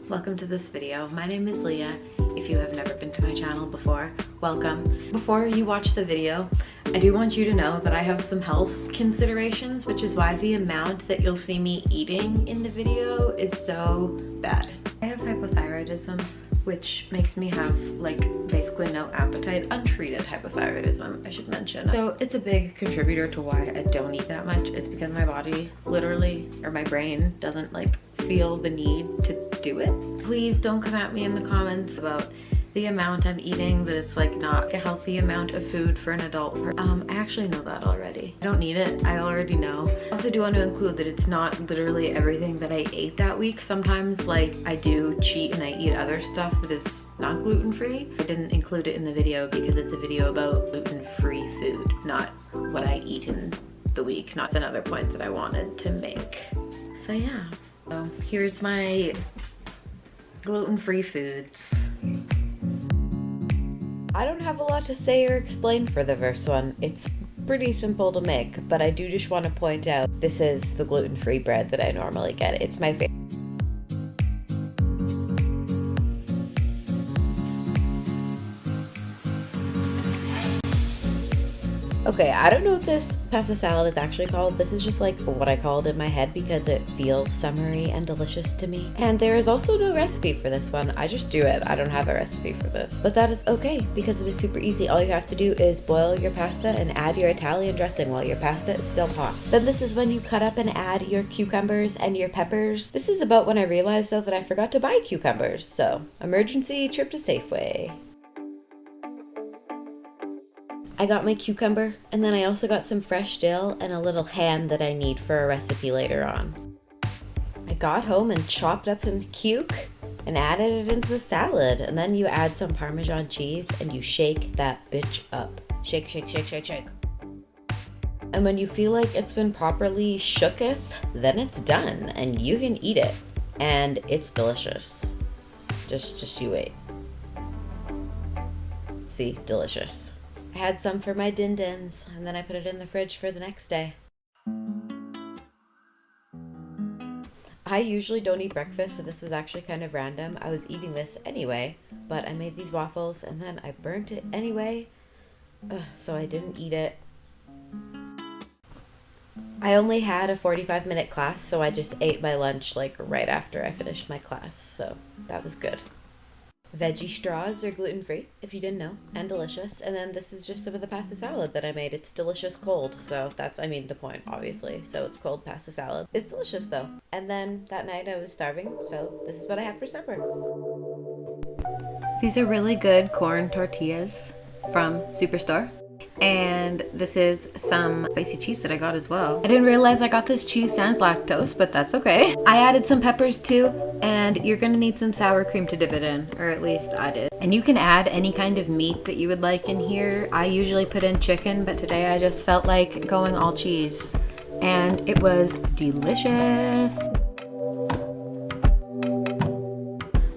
welcome to this video. My name is Leah. If you have never been to my channel before, welcome. Before you watch the video, I do want you to know that I have some health considerations, which is why the amount that you'll see me eating in the video is so bad. I have hypothyroidism, which makes me have like basically no appetite. Untreated hypothyroidism, I should mention. So it's a big contributor to why I don't eat that much. It's because my body literally, or my brain, doesn't like feel the need to do it. Please don't come at me in the comments about the amount I'm eating, that it's like not a healthy amount of food for an adult. I actually know that already. I don't need it, I already know. I also do want to include that it's not literally everything that I ate that week. Sometimes like I do cheat and I eat other stuff that is not gluten-free. I didn't include it in the video because it's a video about gluten-free food, not what I eat in the week. Not another point that I wanted to make. So yeah, so here's my gluten-free foods. I don't have a lot to say or explain for the first one. It's pretty simple to make, but I do just want to point out this is the gluten-free bread that I normally get. It's my favorite. Okay, I don't know what this pasta salad is actually called. This is just like what I called in my head because it feels summery and delicious to me. And there is also no recipe for this one. I just do it. I don't have a recipe for this. But that is okay because it is super easy. All you have to do is boil your pasta and add your Italian dressing while your pasta is still hot. Then this is when you cut up and add your cucumbers and your peppers. This is about when I realized though that I forgot to buy cucumbers. So, emergency trip to Safeway. I got my cucumber, and then I also got some fresh dill and a little ham that I need for a recipe later on. I got home and chopped up some cuke and added it into the salad, and then you add some Parmesan cheese and you shake that bitch up. Shake, shake, shake, shake, shake. And when you feel like it's been properly shooketh, then it's done and you can eat it. And it's delicious. Just you wait. See, delicious. I had some for my din-dins, and then I put it in the fridge for the next day. I usually don't eat breakfast, so this was actually kind of random. I was eating this anyway, but I made these waffles, and then I burnt it anyway, so I didn't eat it. I only had a 45-minute class, so I just ate my lunch like right after I finished my class, so that was good. Veggie straws are gluten-free, if you didn't know, and delicious. And then this is just some of the pasta salad that I made. It's delicious cold, so that's, I mean, the point, obviously. So it's cold pasta salad. It's delicious, though. And then that night I was starving, so this is what I have for supper. These are really good corn tortillas from Superstore. And this is some spicy cheese that I got as well. I didn't realize I got this cheese sans lactose, but that's okay. I added some peppers too, and you're gonna need some sour cream to dip it in, or at least I did. And you can add any kind of meat that you would like in here. I usually put in chicken, but today I just felt like going all cheese. And it was delicious.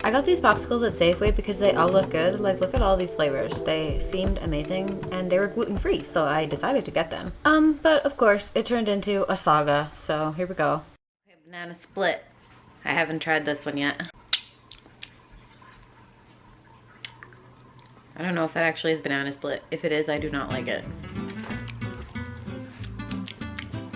I got these popsicles at Safeway because they all look good. Like, look at all these flavors. They seemed amazing and they were gluten-free, so I decided to get them. But of course, it turned into a saga, so here we go. Okay, banana split. I haven't tried this one yet. I don't know if that actually is banana split. If it is, I do not like it.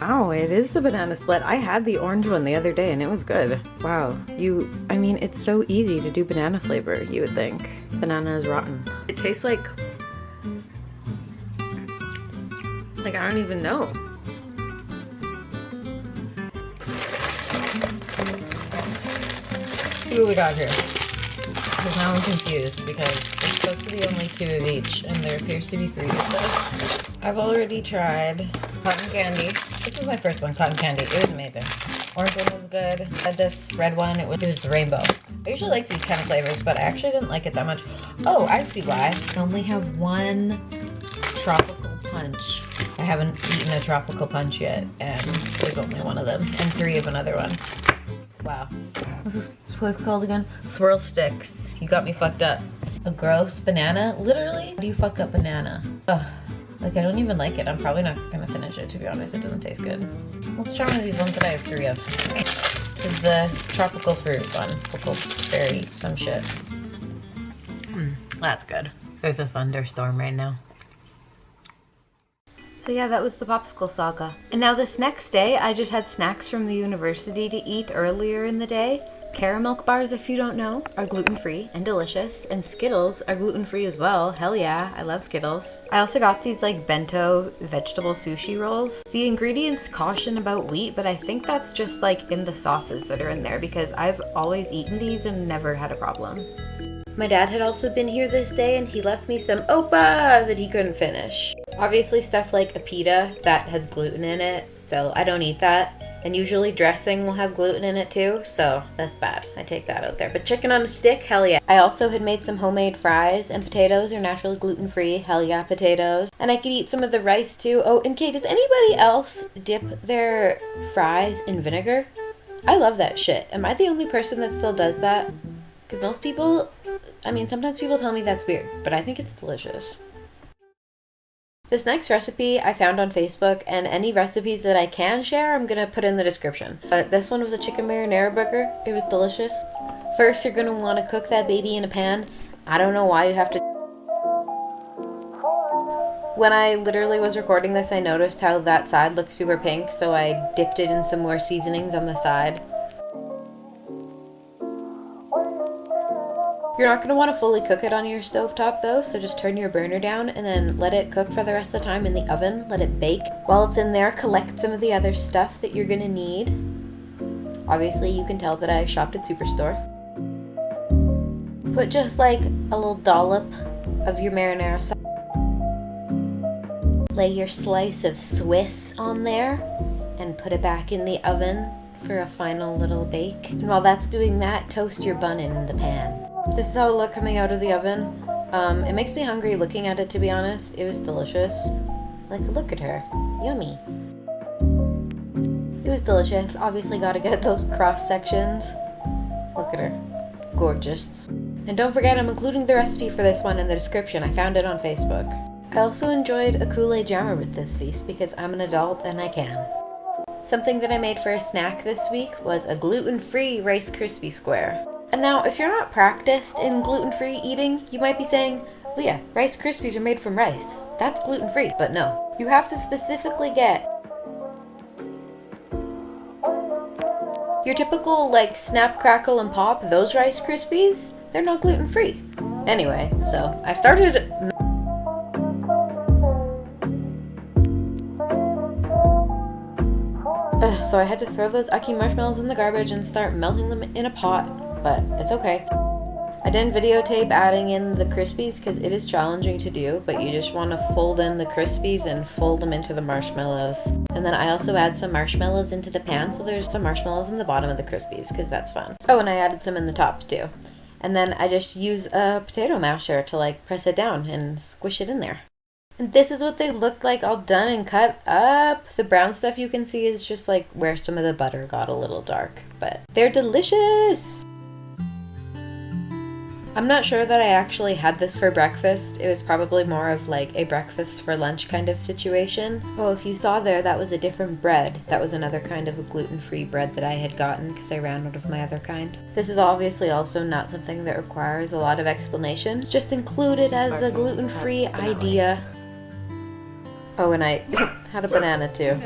Wow, it is the banana split. I had the orange one the other day and it was good. Wow, I mean, it's so easy to do banana flavor, you would think. Banana is rotten. It tastes like I don't even know. See what we got here. Because now I'm confused because it's supposed to be only 2 of each and there appears to be 3 of this. I've already tried cotton candy. This was my first one, cotton candy. It was amazing. Orange one was good. I had this red one. It was the rainbow. I usually like these kind of flavors, but I actually didn't like it that much. Oh, I see why. I only have one tropical punch. I haven't eaten a tropical punch yet, and there's only one of them, and 3 of another one. Wow. What's this place called again? Swirl sticks. You got me fucked up. A gross banana? Literally? How do you fuck up banana? Ugh. Like, I don't even like it. I'm probably not gonna finish it, to be honest. It doesn't taste good. Let's try one of these ones that I have 3 of. This is the tropical fruit one. Tropical berry, some shit. That's good. There's a thunderstorm right now. So yeah, that was the popsicle saga. And now this next day, I just had snacks from the university to eat earlier in the day. Caramel bars, if you don't know, are gluten-free and delicious, and Skittles are gluten-free as well. Hell yeah, I love Skittles. I also got these like bento vegetable sushi rolls. The ingredients caution about wheat, but I think that's just like in the sauces that are in there because I've always eaten these and never had a problem. My dad had also been here this day and he left me some opa that he couldn't finish. Obviously stuff like a pita that has gluten in it, so I don't eat that. And usually dressing will have gluten in it too, so that's bad. I take that out there. But chicken on a stick, hell yeah. I also had made some homemade fries, and potatoes are naturally gluten-free, hell yeah potatoes. And I could eat some of the rice too. Oh, and Kate, does anybody else dip their fries in vinegar? I love that shit. Am I the only person that still does that? Because most people, I mean, sometimes people tell me that's weird, but I think it's delicious. This next recipe I found on Facebook, and any recipes that I can share I'm gonna put in the description. This one was a chicken marinara burger. It was delicious. First, you're gonna want to cook that baby in a pan. I don't know why you have to. When I literally was recording this, I noticed how that side looked super pink, so I dipped it in some more seasonings on the side. You're not going to want to fully cook it on your stovetop though, so just turn your burner down and then let it cook for the rest of the time in the oven. Let it bake. While it's in there, collect some of the other stuff that you're going to need. Obviously, you can tell that I shopped at Superstore. Put just like a little dollop of your marinara sauce. Lay your slice of Swiss on there and put it back in the oven for a final little bake. And while that's doing that, toast your bun in the pan. This is how it looked coming out of the oven. It makes me hungry looking at it, to be honest. It was delicious. Like, look at her. Yummy. It was delicious. Obviously gotta get those cross sections. Look at her. Gorgeous. And don't forget, I'm including the recipe for this one in the description. I found it on Facebook. I also enjoyed a Kool-Aid jammer with this feast because I'm an adult and I can. Something that I made for a snack this week was a gluten-free Rice Krispie square. And now, if you're not practiced in gluten-free eating, you might be saying, Leah, Rice Krispies are made from rice. That's gluten-free. But no, you have to specifically get your typical, like, snap, crackle, and pop, those Rice Krispies, they're not gluten-free. Anyway, so I started... So I had to throw those Aki marshmallows in the garbage and start melting them in a pot, but it's okay. I didn't videotape adding in the Krispies because it is challenging to do, but you just want to fold in the Krispies and fold them into the marshmallows. And then I also add some marshmallows into the pan, so there's some marshmallows in the bottom of the Krispies because that's fun. Oh, and I added some in the top too. And then I just use a potato masher to like press it down and squish it in there. And this is what they look like all done and cut up. The brown stuff you can see is just like where some of the butter got a little dark, but they're delicious. I'm not sure that I actually had this for breakfast. It was probably more of like a breakfast for lunch kind of situation. Oh, if you saw there, that was a different bread. That was another kind of a gluten-free bread that I had gotten because I ran out of my other kind. This is obviously also not something that requires a lot of explanation. It's just included as a gluten-free idea. Oh, and I had a banana too.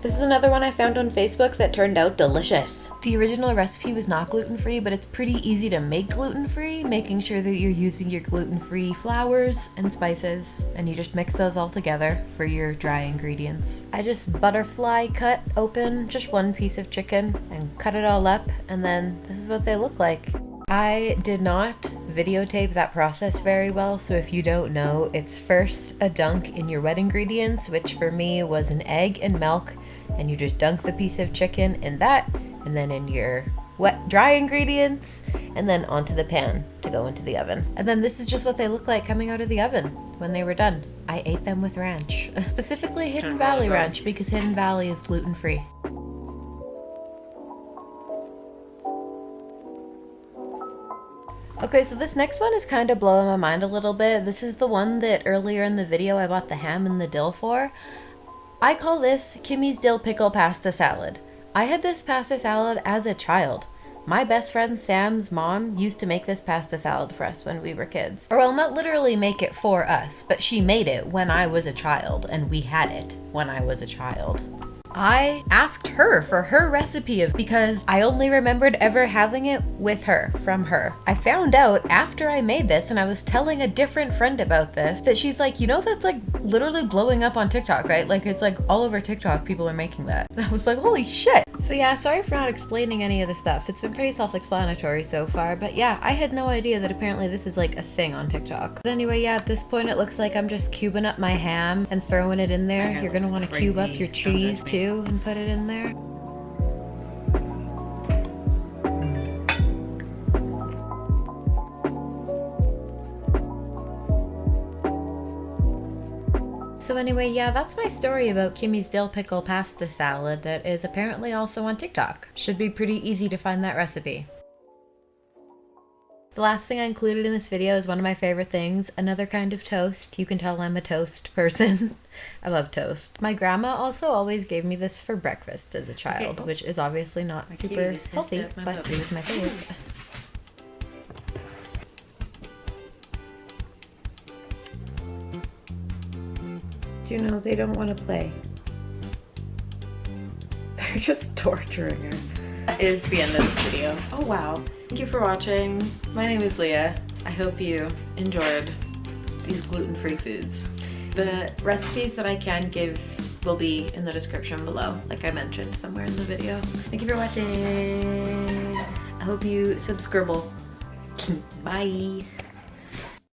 This is another one I found on Facebook that turned out delicious. The original recipe was not gluten-free, but it's pretty easy to make gluten-free, making sure that you're using your gluten-free flours and spices, and you just mix those all together for your dry ingredients. I just butterfly cut open just one piece of chicken and cut it all up, and then this is what they look like. I did not videotape that process very well, so if you don't know, it's first a dunk in your wet ingredients, which for me was an egg and milk, and you just dunk the piece of chicken in that, and then in your wet dry ingredients, and then onto the pan to go into the oven. And then this is just what they look like coming out of the oven when they were done. I ate them with ranch, specifically Hidden Valley ranch, because Hidden Valley is gluten-free. Okay, so this next one is kind of blowing my mind a little bit. This is the one that earlier in the video I bought the ham and the dill for. I call this Kimmy's Dill Pickle Pasta Salad. I had this pasta salad as a child. My best friend Sam's mom used to make this pasta salad for us when we were kids. Or well, not literally make it for us, but she made it when I was a child, and we had it when I was a child. I asked her for her recipe because I only remembered ever having it with her, from her. I found out after I made this and I was telling a different friend about this that she's like, you know, that's like literally blowing up on TikTok, right? Like it's like all over TikTok people are making that. And I was like, holy shit. So yeah, sorry for not explaining any of the stuff. It's been pretty self-explanatory so far, but yeah, I had no idea that apparently this is like a thing on TikTok. But anyway, yeah, at this point it looks like I'm just cubing up my ham and throwing it in there. You're gonna want to cube up your cheese too and put it in there. So anyway, yeah, that's my story about Kimmy's Dill Pickle Pasta Salad that is apparently also on TikTok. Should be pretty easy to find that recipe. The last thing I included in this video is one of my favorite things, another kind of toast. You can tell I'm a toast person. I love toast. My grandma also always gave me this for breakfast as a child, which is obviously not super healthy, but it was my favorite. Do you know they don't want to play? They're just torturing her. That is the end of this video. Oh wow. Thank you for watching. My name is Leah. I hope you enjoyed these gluten-free foods. The recipes that I can give will be in the description below, like I mentioned somewhere in the video. Thank you for watching. I hope you subscribe. Bye.